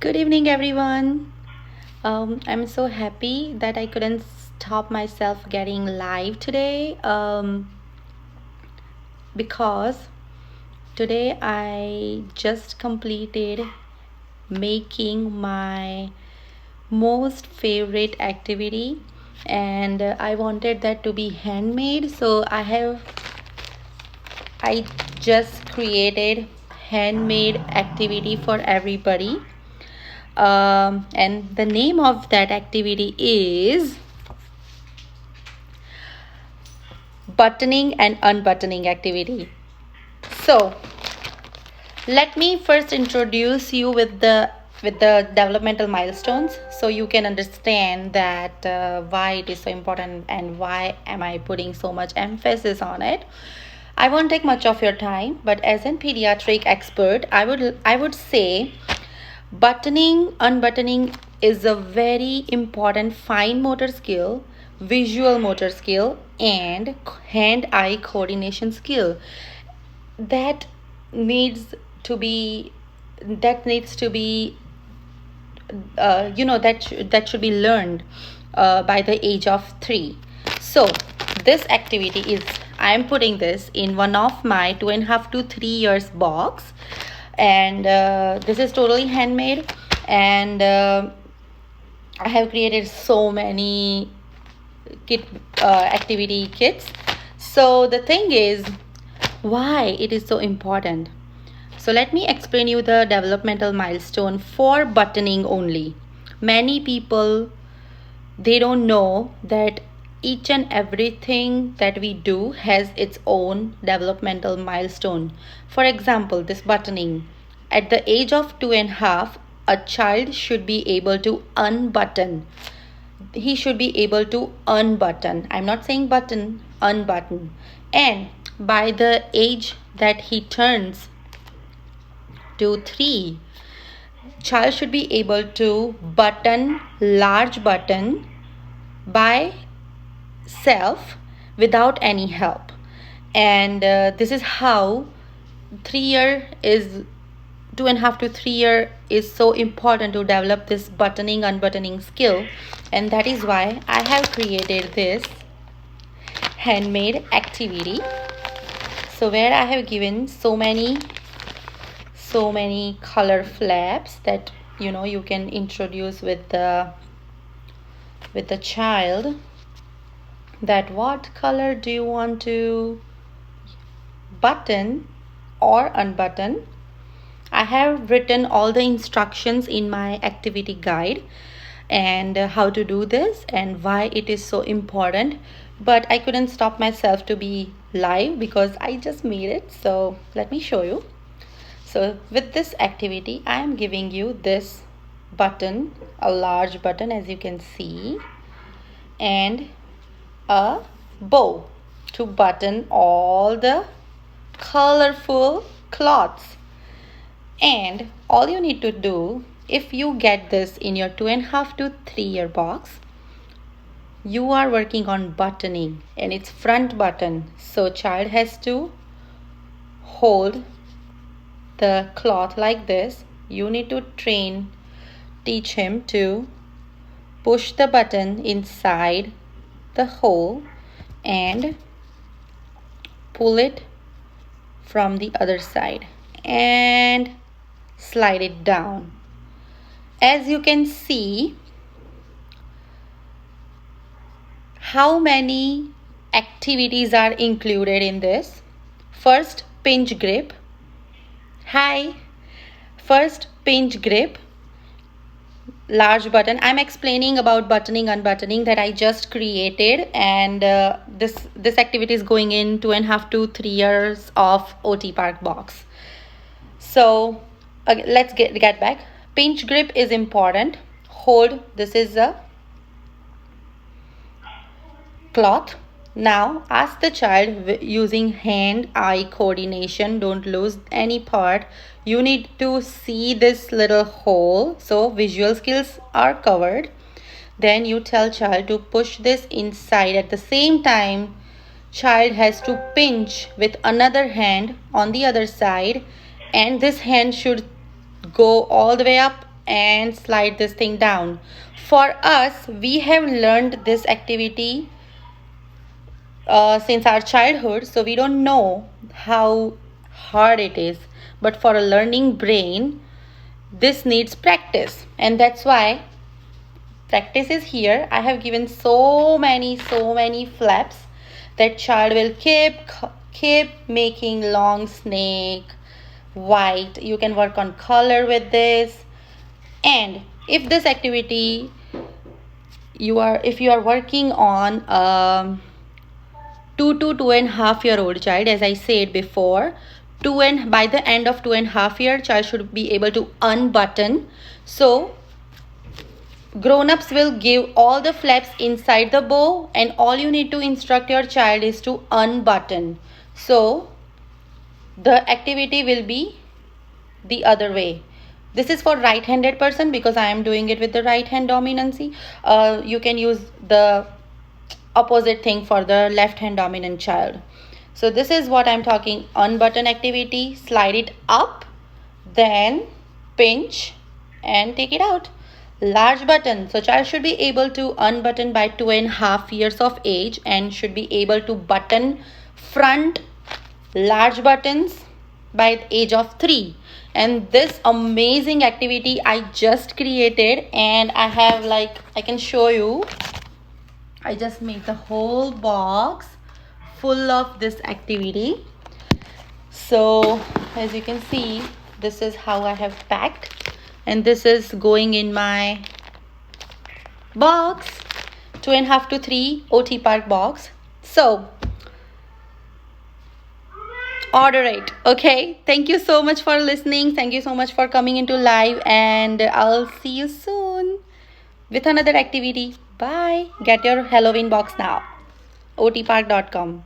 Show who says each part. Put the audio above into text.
Speaker 1: Good evening, everyone. I'm so happy that I couldn't stop myself getting live today because today I just completed making my most favorite activity, and I wanted that to be handmade. So I just created handmade activity for everybody. And the name of that activity is buttoning and unbuttoning activity. So let me first introduce you with the developmental milestones, so you can understand that why it is so important and why am I putting so much emphasis on it. I won't take much of your time, but as a pediatric expert, I would say buttoning, unbuttoning is a very important fine motor skill, visual motor skill, and hand-eye coordination skill that needs to be that should be learned by the age of 3. So this activity is, I am putting this in one of my 2.5 to 3 years box, and this is totally handmade, and I have created so many activity kits. So the thing is, why it is so important. So let me explain you the developmental milestone for buttoning only. Many people, they don't know that each and everything that we do has its own developmental milestone. For example, this buttoning. At the age of 2.5, a child should be able to unbutton. He should be able to unbutton. I'm not saying button, unbutton. And by the age that he turns to 3, child should be able to button large button by self without any help. And this is how 2.5 to 3 year is so important to develop this buttoning unbuttoning skill. And that is why I have created this handmade activity. So where I have given so many color flaps that you can introduce with the child, that what color do you want to button or unbutton. I have written all the instructions in my activity guide and how to do this and why it is so important, but I couldn't stop myself to be live because I just made it. So let me show you. So with this activity, I am giving you this button, a large button as you can see, and a bow to button all the colorful cloths. And all you need to do, if you get this in your 2.5 to 3 year box, you are working on buttoning and it's front button. So child has to hold the cloth like this. You need to teach him to push the button inside the hole and pull it from the other side and slide it down. As you can see, how many activities are included in this. First, pinch grip. First pinch grip, large button. I'm explaining about buttoning unbuttoning that I just created, and this activity is going in 2.5 to 3 years of otparkbox. So let's get back. Pinch grip is important. Hold, this is a cloth. Now ask the child using hand-eye coordination, don't lose any part. You need to see this little hole, so visual skills are covered. Then you tell child to push this inside. At the same time, child has to pinch with another hand on the other side, and this hand should go all the way up and slide this thing down. For us, we have learned this activity since our childhood, so we don't know how hard it is. But for a learning brain, this needs practice, and that's why practice is here. I have given so many flaps that child will keep making long snake, white. You can work on color with this. And if this activity if you are working on 2 to 2.5 year old child, as I said before, by the end of 2.5 year, child should be able to unbutton. So grown-ups will give all the flaps inside the bow, and all you need to instruct your child is to unbutton. So the activity will be the other way. This is for right-handed person because I am doing it with the right hand dominancy. You can use the opposite thing for the left hand dominant child. So this is what I'm talking, unbutton activity. Slide it up, then pinch and take it out. Large button. So child should be able to unbutton by 2.5 years of age and should be able to button front large buttons by the age of 3. And this amazing activity I just created, and I have, like, I can show you, I just made the whole box full of this activity. So as you can see, this is how I have packed, and this is going in my box, 2.5 to 3 OT Park box. So order it. Okay, thank you so much for listening. Thank you so much for coming into live, and I'll see you soon with another activity. Bye. Get your Halloween box now. otpark.com.